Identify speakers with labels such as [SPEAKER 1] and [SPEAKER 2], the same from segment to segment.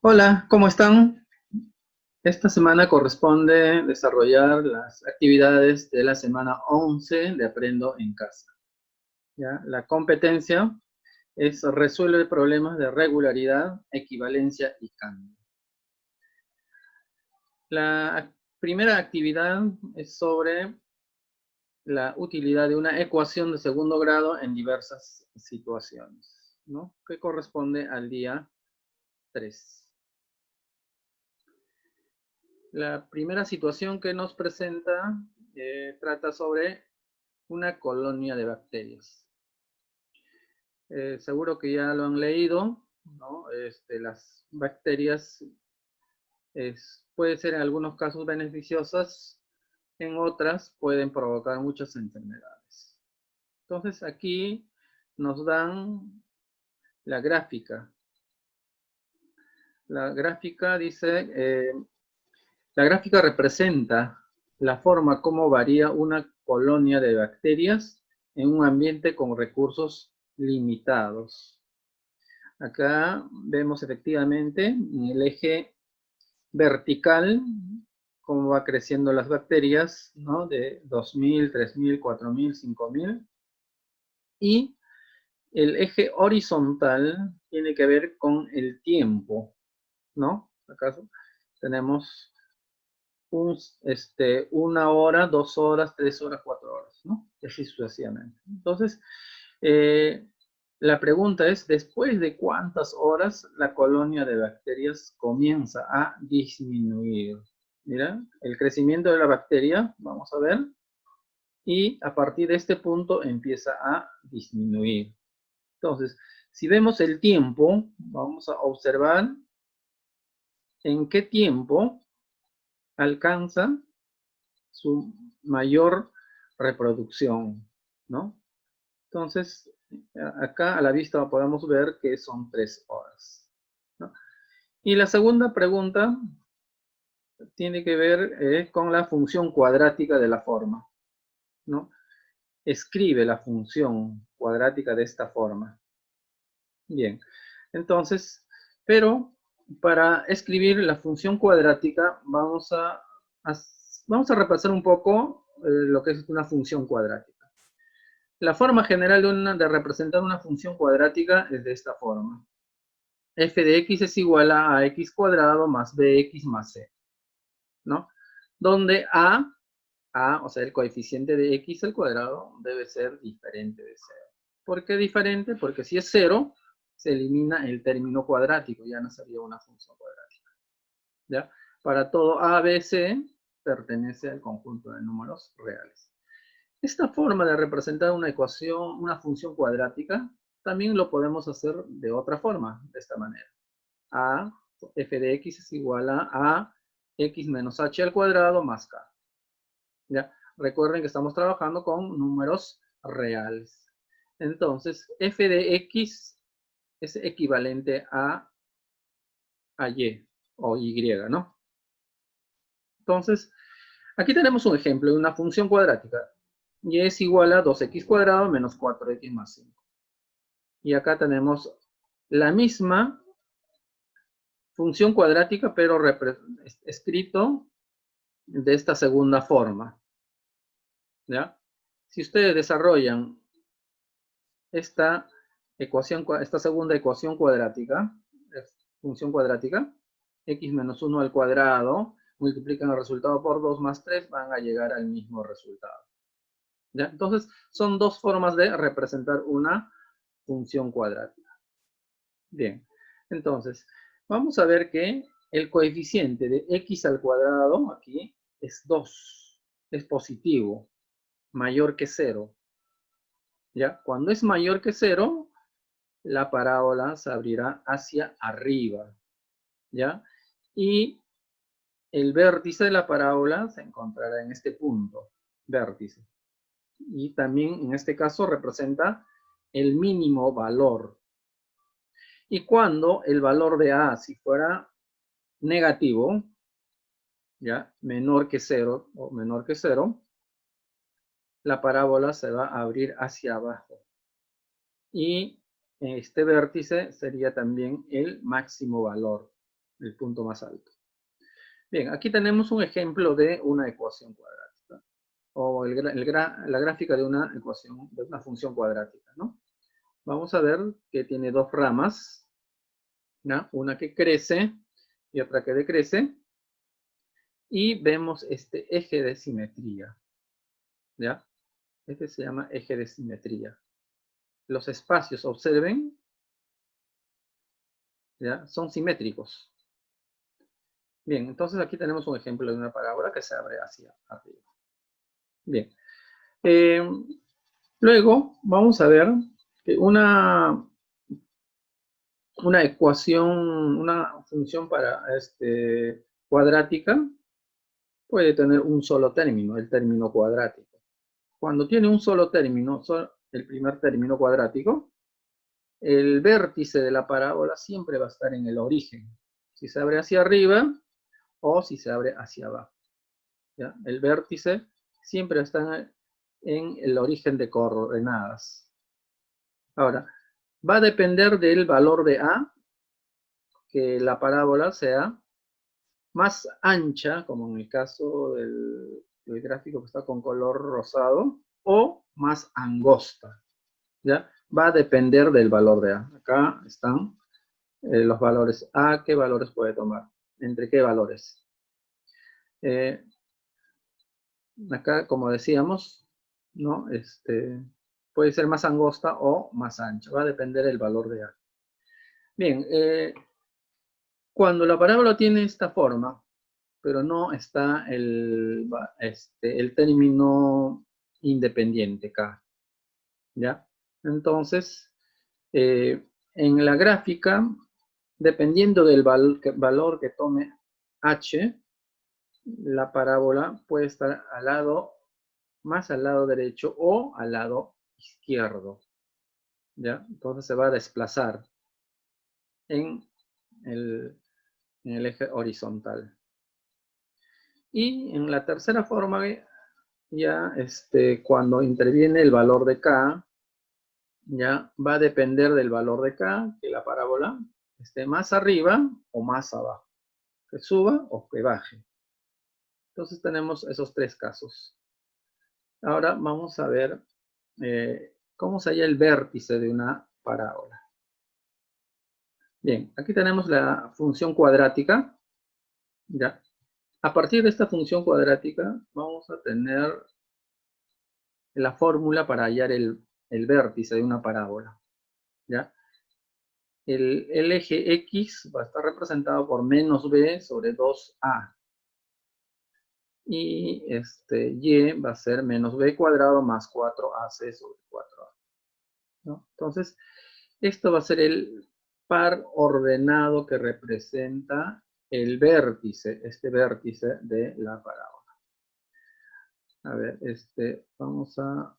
[SPEAKER 1] Hola, ¿cómo están? Esta semana corresponde desarrollar las actividades de la semana 11 de Aprendo en Casa. ¿Ya? La competencia es resuelve problemas de regularidad, equivalencia y cambio. La primera actividad es sobre la utilidad de una ecuación de segundo grado en diversas situaciones, ¿no? Que corresponde al día 3. La primera situación que nos presenta trata sobre una colonia de bacterias. Seguro que ya lo han leído, ¿no? Las bacterias pueden ser en algunos casos beneficiosas, en otras pueden provocar muchas enfermedades. Entonces aquí nos dan la gráfica. La gráfica dice, la gráfica representa la forma como varía una colonia de bacterias en un ambiente con recursos limitados. Acá vemos efectivamente en el eje vertical cómo va creciendo las bacterias, ¿no? De 2000, 3000, 4000, 5000. Y el eje horizontal tiene que ver con el tiempo, ¿no? Acá tenemos una hora, 2 horas, 3 horas, 4 horas, ¿no? Y así sucesivamente. Entonces, eh, la pregunta es, ¿después de cuántas horas la colonia de bacterias comienza a disminuir? Mira, el crecimiento de la bacteria, vamos a ver, y a partir de este punto empieza a disminuir. Entonces, si vemos el tiempo, vamos a observar en qué tiempo alcanza su mayor reproducción, ¿no? Entonces, acá a la vista podemos ver que son 3 horas, ¿no? Y la segunda pregunta tiene que ver con la función cuadrática de la forma, ¿no? Escribe la función cuadrática de esta forma. Bien, entonces, pero para escribir la función cuadrática vamos a repasar un poco lo que es una función cuadrática. La forma general de representar una función cuadrática es de esta forma. F de x es igual a x cuadrado más bx más c, ¿no? Donde o sea, el coeficiente de x al cuadrado debe ser diferente de 0. ¿Por qué diferente? Porque si es 0, se elimina el término cuadrático, ya no sería una función cuadrática, ¿ya? Para todo a, b, c, pertenece al conjunto de números reales. Esta forma de representar una ecuación, una función cuadrática, también lo podemos hacer de otra forma, de esta manera. F de x es igual a x menos h al cuadrado más k. ¿Ya? Recuerden que estamos trabajando con números reales. Entonces, f de x es equivalente a y o y, ¿no? Entonces, aquí tenemos un ejemplo de una función cuadrática. Y es igual a 2x cuadrado menos 4x más 5. Y acá tenemos la misma función cuadrática, pero escrito de esta segunda forma, ¿ya? Si ustedes desarrollan esta segunda ecuación cuadrática, función cuadrática, x menos 1 al cuadrado, multiplican el resultado por 2 más 3, van a llegar al mismo resultado, ¿ya? Entonces, son dos formas de representar una función cuadrática. Bien, entonces, vamos a ver que el coeficiente de x al cuadrado aquí es 2, es positivo, mayor que 0. ¿Ya? Cuando es mayor que 0, la parábola se abrirá hacia arriba, ¿ya? Y el vértice de la parábola se encontrará en este punto, vértice. Y también en este caso representa el mínimo valor. Y cuando el valor de A, si fuera negativo, ¿ya? Menor que 0 o menor que 0, la parábola se va a abrir hacia abajo. Y este vértice sería también el máximo valor, el punto más alto. Bien, aquí tenemos un ejemplo de una ecuación cuadrática, o la gráfica de una ecuación, de una función cuadrática, ¿no? Vamos a ver que tiene dos ramas, ¿no? Una que crece y otra que decrece, y vemos este eje de simetría, ¿ya? Este se llama eje de simetría. Los espacios, observen, ¿ya? Son simétricos. Bien, entonces aquí tenemos un ejemplo de una parábola que se abre hacia arriba. Bien. Luego vamos a ver que una ecuación, una función cuadrática puede tener un solo término, el término cuadrático. Cuando tiene un solo término, el primer término cuadrático, el vértice de la parábola siempre va a estar en el origen. Si se abre hacia arriba o si se abre hacia abajo. ¿Ya? El vértice siempre está en el origen de coordenadas. Ahora, va a depender del valor de A, que la parábola sea más ancha, como en el caso del gráfico que está con color rosado, o más angosta. ¿Ya? Va a depender del valor de A. Acá están los valores A, ¿qué valores puede tomar? ¿Entre qué valores? Acá, como decíamos, ¿no? Puede ser más angosta o más ancha. Va a depender del valor de A. Bien, cuando la parábola tiene esta forma, pero no está el término independiente K, ¿ya? Entonces, en la gráfica, dependiendo del valor que tome H, la parábola puede estar más al lado derecho o al lado izquierdo, ¿ya? Entonces se va a desplazar en el eje horizontal. Y en la tercera forma, ya cuando interviene el valor de K, ya va a depender del valor de K, que la parábola esté más arriba o más abajo, que suba o que baje. Entonces tenemos esos tres casos. Ahora vamos a ver cómo se halla el vértice de una parábola. Bien, aquí tenemos la función cuadrática. ¿Ya? A partir de esta función cuadrática vamos a tener la fórmula para hallar el vértice de una parábola. ¿Ya? El eje X va a estar representado por menos b sobre 2a. Y y va a ser menos b cuadrado más 4ac sobre 4a. ¿No? Entonces, esto va a ser el par ordenado que representa el vértice, este vértice de la parábola. A ver, vamos a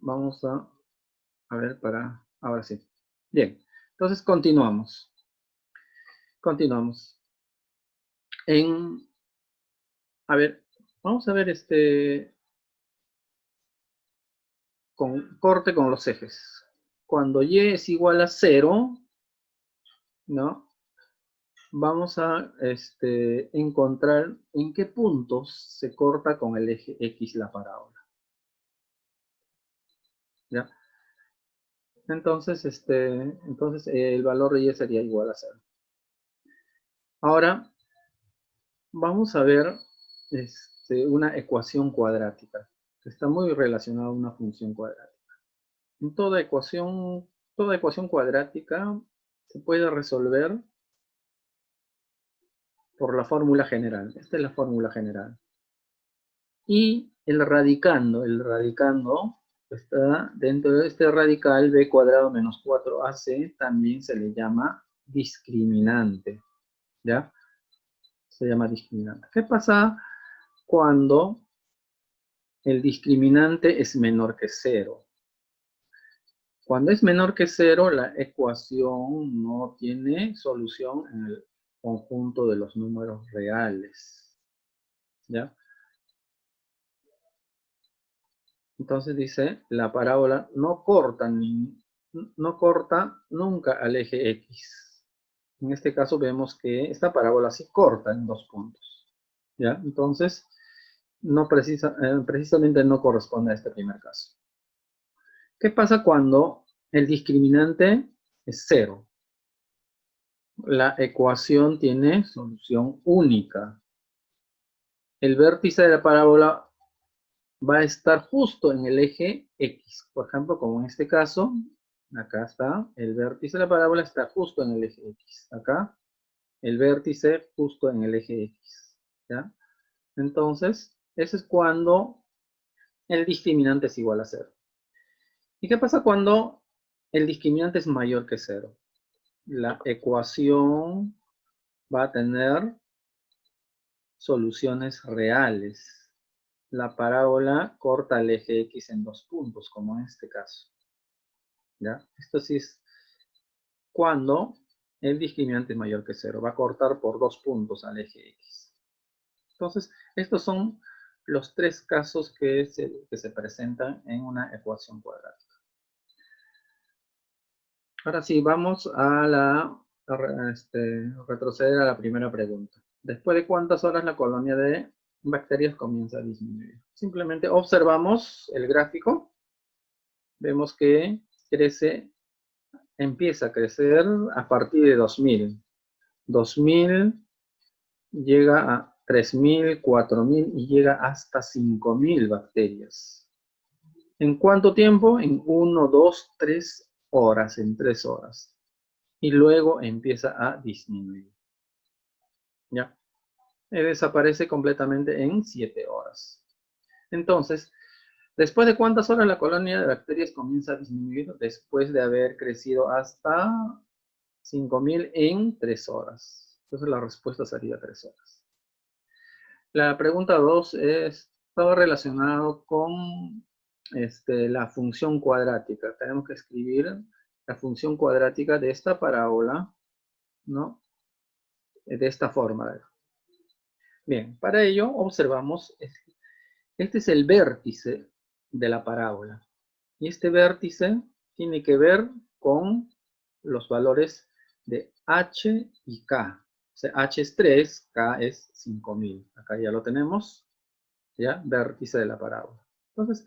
[SPEAKER 1] vamos a ver ahora sí. Bien, entonces continuamos. Continuamos. A ver, vamos a ver corte con los ejes. Cuando y es igual a 0, ¿no? Vamos a encontrar en qué puntos se corta con el eje X la parábola. ¿Ya? Entonces, el valor de y sería igual a 0. Ahora, vamos a ver una ecuación cuadrática, que está muy relacionada a una función cuadrática. En toda ecuación cuadrática se puede resolver por la fórmula general. Esta es la fórmula general. Y el radicando está dentro de este radical b cuadrado menos 4ac, también se le llama discriminante. ¿Ya? Se llama discriminante. ¿Qué pasa cuando el discriminante es menor que 0? Cuando es menor que 0, la ecuación no tiene solución en el conjunto de los números reales. ¿Ya? Entonces dice, la parábola no corta no corta nunca al eje X. En este caso vemos que esta parábola sí corta en 2 puntos. ¿Ya? Entonces, no precisamente no corresponde a este primer caso. ¿Qué pasa cuando el discriminante es 0? La ecuación tiene solución única. El vértice de la parábola va a estar justo en el eje X. Por ejemplo, como en este caso, acá está, el vértice de la parábola está justo en el eje X. Acá, el vértice justo en el eje X. ¿Ya? Entonces, ese es cuando el discriminante es igual a 0. ¿Y qué pasa cuando el discriminante es mayor que 0? La ecuación va a tener soluciones reales. La parábola corta el eje X en 2 puntos, como en este caso. ¿Ya? Esto sí es cuando el discriminante es mayor que 0. Va a cortar por 2 puntos al eje X. Entonces, estos son los 3 casos que se presentan en una ecuación cuadrática. Ahora sí, vamos a retroceder a la primera pregunta. ¿Después de cuántas horas la colonia de bacterias comienza a disminuir? Simplemente observamos el gráfico. Vemos que empieza a crecer a partir de 2000. 2000 llega a 3000, 4000 y llega hasta 5000 bacterias. ¿En cuánto tiempo? En 1, 2, 3 horas, en 3 horas. Y luego empieza a disminuir. ¿Ya? Desaparece completamente en 7 horas. Entonces, ¿después de cuántas horas la colonia de bacterias comienza a disminuir? Después de haber crecido hasta 5000 en 3 horas. Entonces la respuesta sería 3 horas. La pregunta 2 estaba relacionado con la función cuadrática. Tenemos que escribir la función cuadrática de esta parábola, ¿no? De esta forma. Bien, para ello observamos, este es el vértice de la parábola. Y este vértice tiene que ver con los valores de H y K. O sea, H es 3, K es 5000. Acá ya lo tenemos, ¿ya? Vértice de la parábola. Entonces,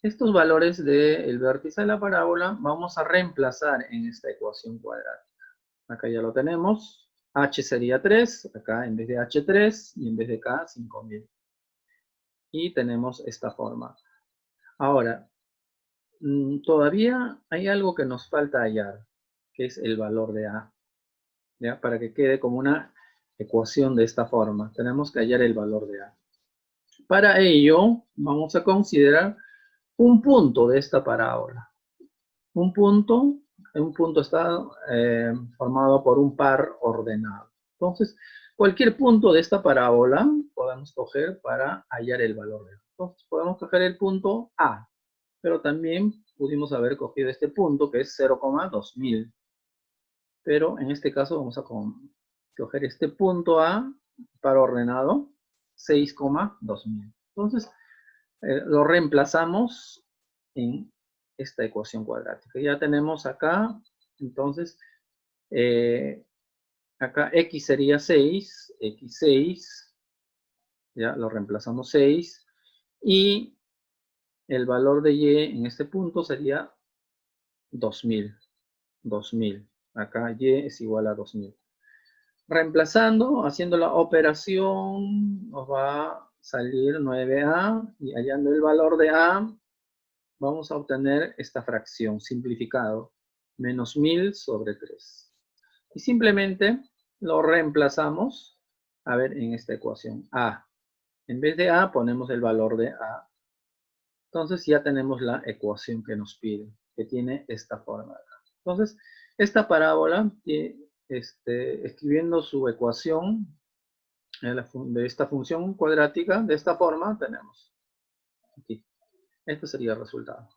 [SPEAKER 1] estos valores del vértice de la parábola vamos a reemplazar en esta ecuación cuadrática. Acá ya lo tenemos. H sería 3, acá en vez de H 3 y en vez de K 5000. Y tenemos esta forma. Ahora, todavía hay algo que nos falta hallar, que es el valor de A. ¿Ya? Para que quede como una ecuación de esta forma, tenemos que hallar el valor de A. Para ello, vamos a considerar un punto de esta parábola. Un punto está formado por un par ordenado. Entonces, cualquier punto de esta parábola podemos coger para hallar el valor de A. Entonces, podemos coger el punto A, pero también pudimos haber cogido este punto que es 0,2000. Pero en este caso vamos a coger este punto A, par ordenado, 6,2000. Entonces, lo reemplazamos en esta ecuación cuadrática. Ya tenemos acá, entonces, acá x sería 6, x6, ya lo reemplazamos 6, y el valor de y en este punto sería 2000. Acá y es igual a 2000. Reemplazando, haciendo la operación, nos va a salir 9a, y hallando el valor de a, vamos a obtener esta fracción simplificado, menos 1000 sobre 3. Y simplemente lo reemplazamos, a ver, en esta ecuación, a. En vez de a, ponemos el valor de a. Entonces ya tenemos la ecuación que nos pide, que tiene esta forma. Entonces, esta parábola, escribiendo su ecuación de esta función cuadrática, de esta forma, tenemos aquí. Este sería el resultado.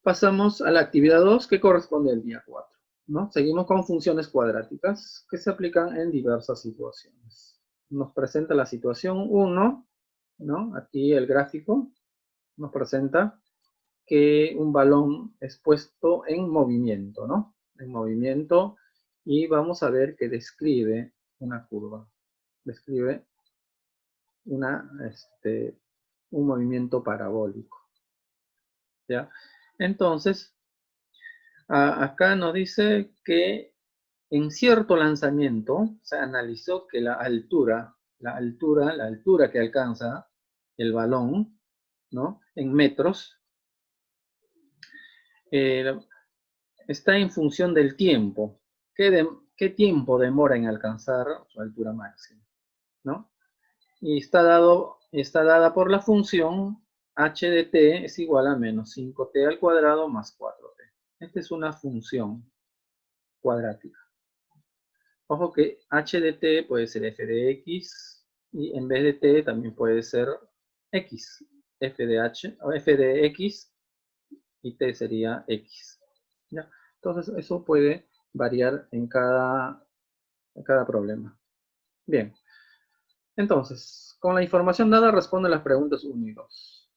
[SPEAKER 1] Pasamos a la actividad 2, que corresponde al día 4. ¿No? Seguimos con funciones cuadráticas que se aplican en diversas situaciones. Nos presenta la situación 1, ¿no? Aquí el gráfico, nos presenta que un balón es puesto en movimiento, ¿no? En movimiento, y vamos a ver que describe una curva. Describe un movimiento parabólico, ¿ya? Entonces, acá nos dice que en cierto lanzamiento se analizó que la altura que alcanza el balón, ¿no? En metros, está en función del tiempo. ¿Qué tiempo demora en alcanzar su altura máxima? ¿No? Y está dada por la función h de t es igual a menos 5t al cuadrado más 4t. Esta es una función cuadrática. Ojo que h de t puede ser f de x, y en vez de t también puede ser x. F de h o f de x y t sería x. ¿Ya? Entonces eso puede variar en cada problema. Bien. Entonces, con la información dada responde las preguntas 1 y 2.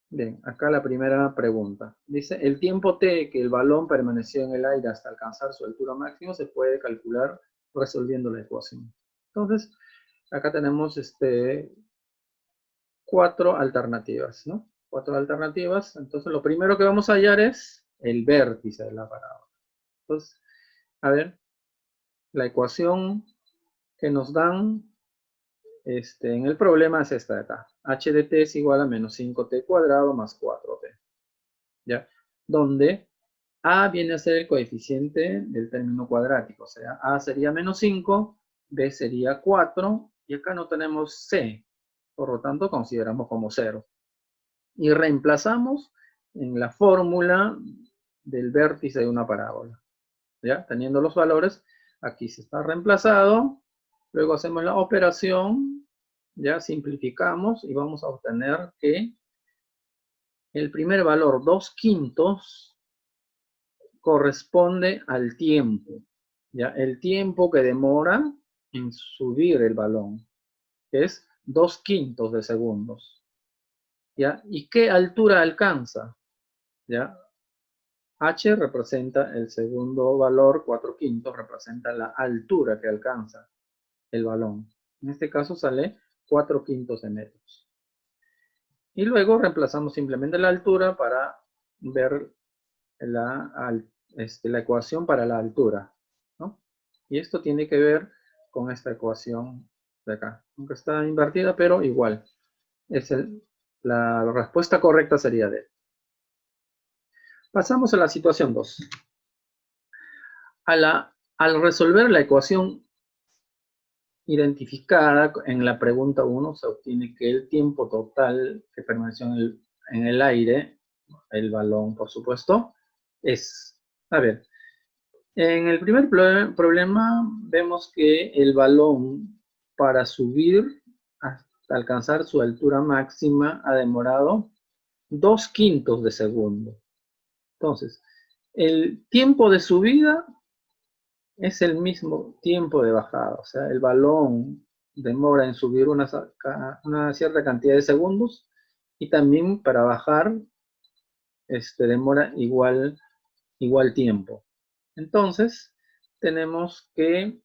[SPEAKER 1] Bien, acá la primera pregunta. Dice, el tiempo t que el balón permaneció en el aire hasta alcanzar su altura máxima se puede calcular resolviendo la ecuación. Entonces, acá tenemos 4 alternativas, ¿no? 4 alternativas. Entonces, lo primero que vamos a hallar es el vértice de la parábola. Entonces, a ver, la ecuación que nos dan en el problema es esta de acá. H de t es igual a menos 5t cuadrado más 4t. ¿Ya? Donde a viene a ser el coeficiente del término cuadrático. O sea, a sería menos 5, b sería 4, y acá no tenemos c. Por lo tanto, consideramos como 0. Y reemplazamos en la fórmula del vértice de una parábola. ¿Ya? Teniendo los valores, aquí se está reemplazado. Luego hacemos la operación, ya simplificamos y vamos a obtener que el primer valor, 2/5, corresponde al tiempo. ¿Ya? El tiempo que demora en subir el balón, que es 2/5 de segundos. ¿Ya? ¿Y qué altura alcanza? ¿Ya? H representa el segundo valor, 4/5 representa la altura que alcanza el balón. En este caso sale 4/5 de metros. Y luego reemplazamos simplemente la altura para ver la ecuación para la altura, ¿no? Y esto tiene que ver con esta ecuación de acá. Aunque está invertida, pero igual. La respuesta correcta sería D. Pasamos a la situación 2. Al resolver la ecuación identificada en la pregunta 1, se obtiene que el tiempo total que permaneció en el aire, el balón por supuesto, es, a ver, en el primer problema vemos que el balón para subir hasta alcanzar su altura máxima ha demorado 2/5 de segundo. Entonces, el tiempo de subida es el mismo tiempo de bajada. O sea, el balón demora en subir una cierta cantidad de segundos, y también para bajar demora igual tiempo. Entonces, tendríamos que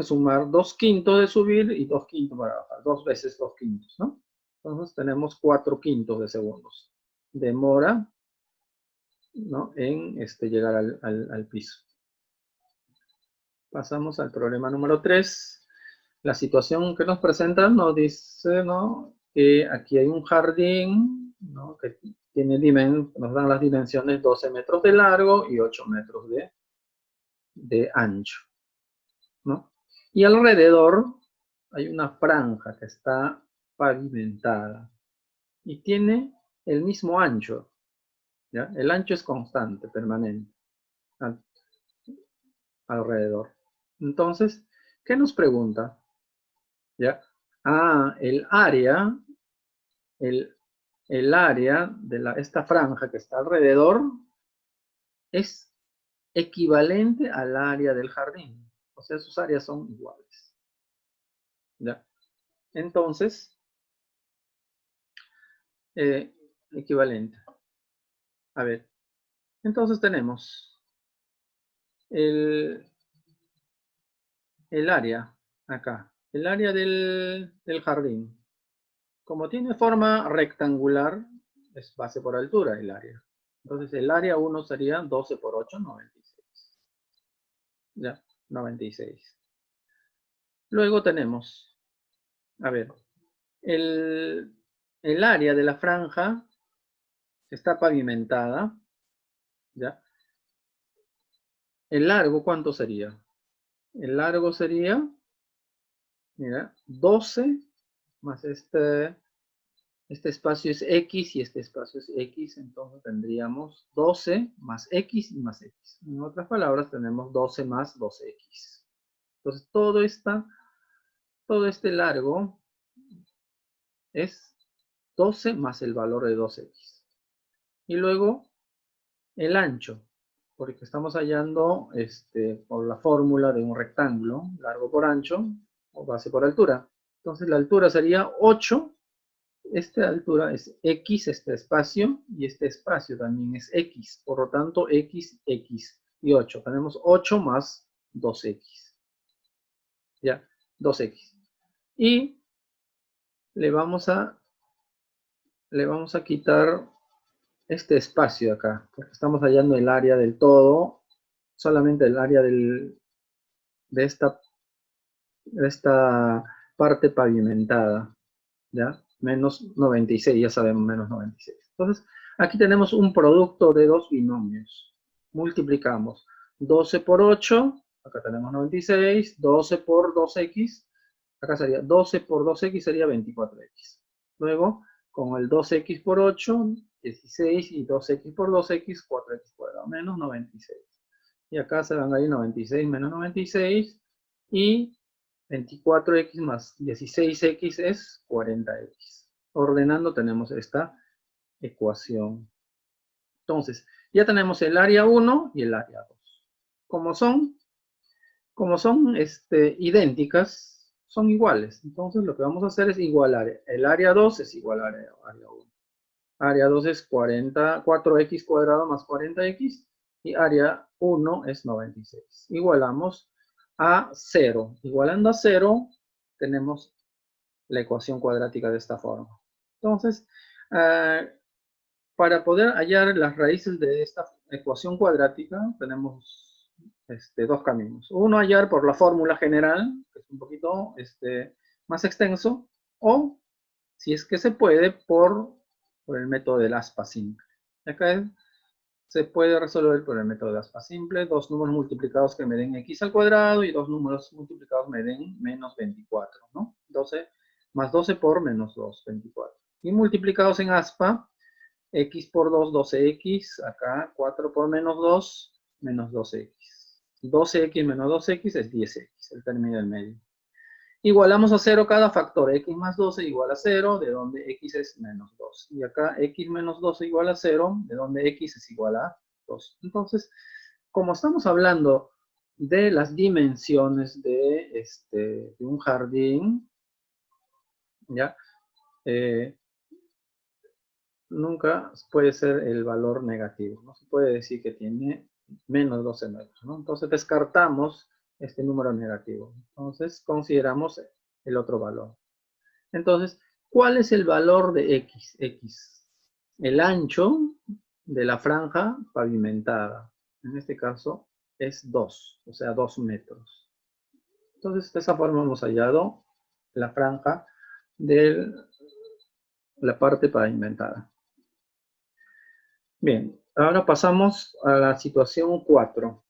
[SPEAKER 1] sumar 2/5 de subir y 2/5 para bajar. 2 veces 2/5, ¿no? Entonces tenemos 4/5 de segundos. Demora, ¿no?, en llegar al piso. Pasamos al problema número 3. La situación que nos presentan nos dice, ¿no?, que aquí hay un jardín, ¿no?, que nos dan las dimensiones 12 metros de largo y 8 metros de ancho, ¿no? Y alrededor hay una franja que está pavimentada y tiene el mismo ancho, ¿ya? El ancho es constante, permanente, alrededor. Entonces, ¿qué nos pregunta? ¿Ya? El área de esta franja que está alrededor es equivalente al área del jardín. O sea, sus áreas son iguales. ¿Ya? Entonces, equivalente. A ver, entonces tenemos el área acá, el área del jardín. Como tiene forma rectangular, es base por altura el área. Entonces el área 1 sería 12 por 8, 96. Ya, 96. Luego tenemos, a ver, el área de la franja está pavimentada, ¿ya? ¿El largo cuánto sería? El largo sería, mira, 12 más este espacio es X y este espacio es X, entonces tendríamos 12 más X y más X. En otras palabras, tenemos 12 más 12X. Entonces, todo este largo es 12 más el valor de 2X. Y luego, el ancho, porque estamos hallando por la fórmula de un rectángulo, largo por ancho, o base por altura. Entonces, la altura sería 8. Esta altura es X, este espacio, y este espacio también es X. Por lo tanto, X, X y 8. Tenemos 8 más 2X. Ya, 2X. Y le vamos a quitar este espacio acá, porque estamos hallando el área del todo, solamente el área de esta parte pavimentada, ¿ya? Menos 96, ya sabemos, menos 96. Entonces, aquí tenemos un producto de dos binomios. Multiplicamos 12 por 8, acá tenemos 96, 12 por 2x, acá sería 12 por 2x sería 24x. Luego, con el 2x por 8, 16 y 2x por 2x, 4x cuadrado, menos 96. Y acá se van a ir 96 menos 96 y 24x más 16x es 40x. Ordenando tenemos esta ecuación. Entonces, ya tenemos el área 1 y el área 2. Como son idénticas, son iguales. Entonces, lo que vamos a hacer es igualar. El área 2 es igual a área 1. Área 2 es 4x cuadrado más 40x. Y área 1 es 96. Igualamos a 0. Igualando a 0, tenemos la ecuación cuadrática de esta forma. Entonces, para poder hallar las raíces de esta ecuación cuadrática, tenemos dos caminos. Uno, hallar por la fórmula general, que es un poquito más extenso, o, si es que se puede, por el método del aspa simple. Acá se puede resolver por el método de aspa simple, dos números multiplicados que me den x al cuadrado y dos números multiplicados me den menos 24, ¿no? 12 más 12 por menos 2, 24. Y multiplicados en aspa, x por 2, 12x, acá 4 por menos 2, menos 12x. 12x menos 2x es 10x, el término del medio. Igualamos a 0 cada factor, x más 12 igual a 0, de donde x es menos 2. Y acá x menos 12 igual a 0, de donde x es igual a 2. Entonces, como estamos hablando de las dimensiones de un jardín, ¿ya? Nunca puede ser el valor negativo. No se puede decir que tiene menos 12 metros, ¿no? Entonces descartamos este número negativo. Entonces consideramos el otro valor. Entonces, ¿cuál es el valor de x? X. El ancho de la franja pavimentada. En este caso es 2, o sea, 2 metros. Entonces, de esa forma hemos hallado la franja de la parte pavimentada. Bien, ahora pasamos a la situación 4.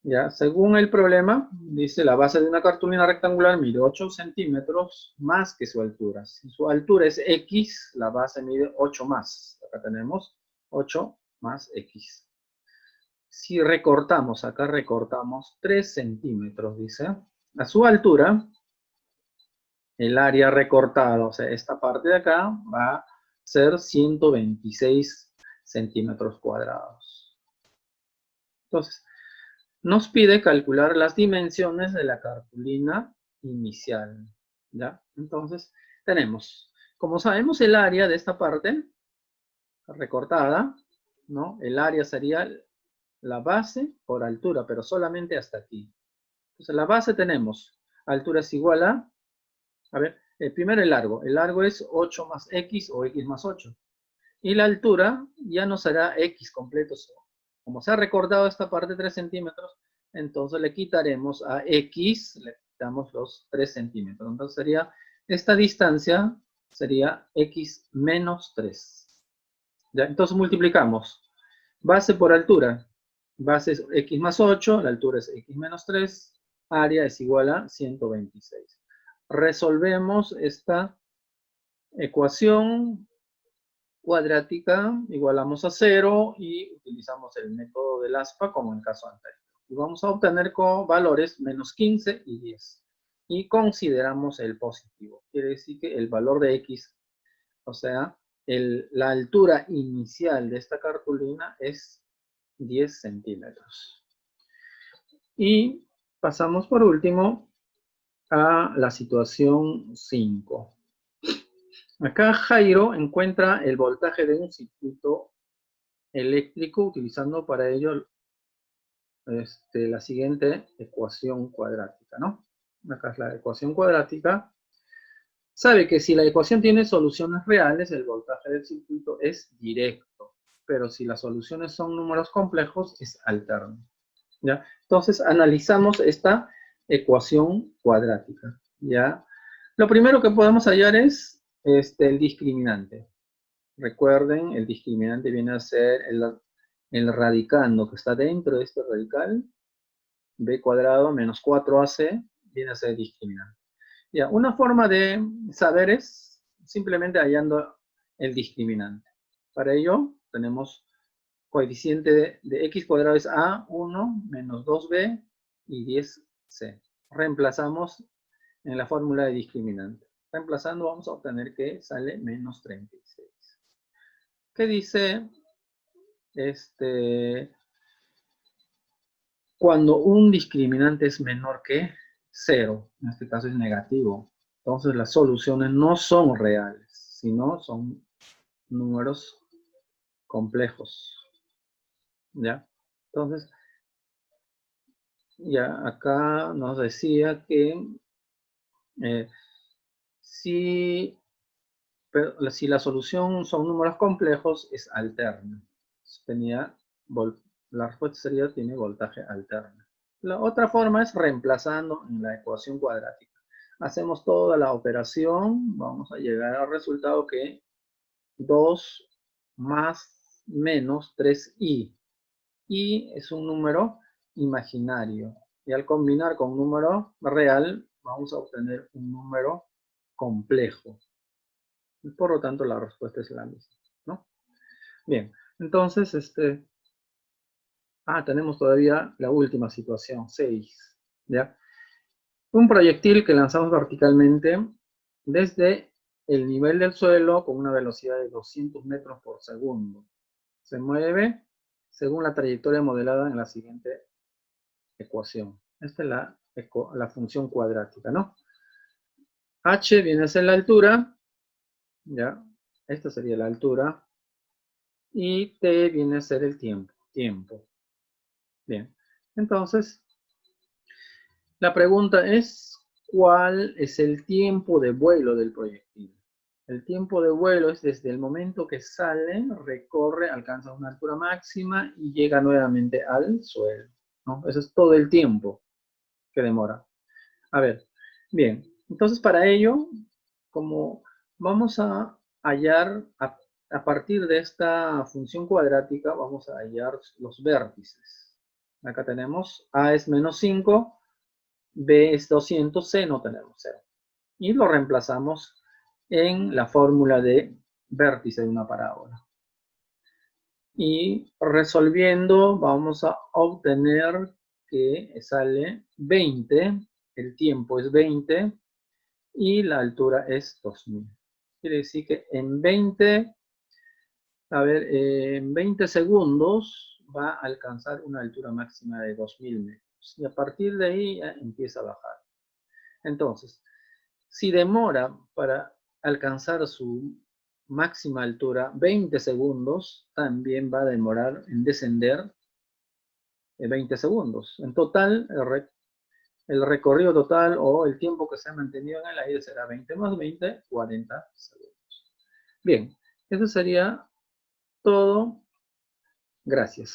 [SPEAKER 1] Ya, según el problema, dice la base de una cartulina rectangular mide 8 centímetros más que su altura. Si su altura es X, la base mide 8 más. Acá tenemos 8 más X. Si recortamos, acá recortamos 3 centímetros, dice. A su altura, el área recortada, o sea, esta parte de acá, va a ser 126 centímetros cuadrados. Entonces, nos pide calcular las dimensiones de la cartulina inicial, ¿ya? Entonces, tenemos, como sabemos el área de esta parte, recortada, ¿no? El área sería la base por altura, pero solamente hasta aquí. Entonces, la base tenemos, altura es igual a ver, primero el largo. El largo es 8 más x o x más 8. Y la altura ya no será x completo. Como se ha recortado esta parte 3 centímetros, entonces le quitaremos a x, le quitamos los 3 centímetros. Entonces sería, esta distancia sería x menos 3. ¿Ya? Entonces multiplicamos. Base por altura. Base es x más 8, la altura es x menos 3, área es igual a 126. Resolvemos esta ecuación cuadrática, igualamos a 0 y utilizamos el método del aspa como en el caso anterior. Y vamos a obtener con valores menos 15 y 10. Y consideramos el positivo. Quiere decir que el valor de x, o sea, la altura inicial de esta cartulina es 10 centímetros. Y pasamos por último a la situación 5. Acá Jairo encuentra el voltaje de un circuito eléctrico utilizando para ello la siguiente ecuación cuadrática, ¿no? Acá es la ecuación cuadrática. Sabe que si la ecuación tiene soluciones reales, el voltaje del circuito es directo, pero si las soluciones son números complejos, es alterno. ¿Ya? Entonces, analizamos esta ecuación cuadrática. ¿Ya? Lo primero que podemos hallar es el discriminante. Recuerden, el discriminante viene a ser el radicando que está dentro de este radical, b cuadrado menos 4ac, viene a ser el discriminante. Ya, una forma de saber es simplemente hallando el discriminante. Para ello, tenemos coeficiente de x cuadrado es a1 menos 2b y 10c. Reemplazamos en la fórmula de discriminante. Reemplazando vamos a obtener que sale menos 36. ¿Qué dice cuando un discriminante es menor que 0? En este caso es negativo. Entonces las soluciones no son reales, sino son números complejos. ¿Ya? Entonces, ya acá nos decía que si la solución son números complejos, es alterna. La respuesta sería tiene voltaje alterno. La otra forma es reemplazando en la ecuación cuadrática. Hacemos toda la operación, vamos a llegar al resultado que 2 más menos 3i. I es un número imaginario. Y al combinar con un número real, vamos a obtener un número complejo. Por lo tanto, la respuesta es la misma, ¿no? Bien, entonces, tenemos todavía la última situación, 6, ¿ya? Un proyectil que lanzamos verticalmente desde el nivel del suelo con una velocidad de 200 metros por segundo. Se mueve según la trayectoria modelada en la siguiente ecuación. Esta es la función cuadrática, ¿no? H viene a ser la altura, ¿ya? Esta sería la altura. Y T viene a ser el tiempo. Bien, entonces, la pregunta es, ¿cuál es el tiempo de vuelo del proyectil? El tiempo de vuelo es desde el momento que sale, recorre, alcanza una altura máxima y llega nuevamente al suelo, ¿no? Eso es todo el tiempo que demora. A ver, bien, entonces para ello, como vamos a hallar, a partir de esta función cuadrática, vamos a hallar los vértices. Acá tenemos A es menos 5, B es 200, C no tenemos 0. Y lo reemplazamos en la fórmula de vértice de una parábola. Y resolviendo vamos a obtener que sale 20, el tiempo es 20 y la altura es 2000. Quiere decir que en 20 segundos va a alcanzar una altura máxima de 2000 metros. Y a partir de ahí ya empieza a bajar. Entonces, si demora para alcanzar su máxima altura 20 segundos, también va a demorar en descender 20 segundos. En total, el recorrido total o el tiempo que se ha mantenido en el aire será 20 más 20, 40 segundos. Bien, eso sería todo. Gracias.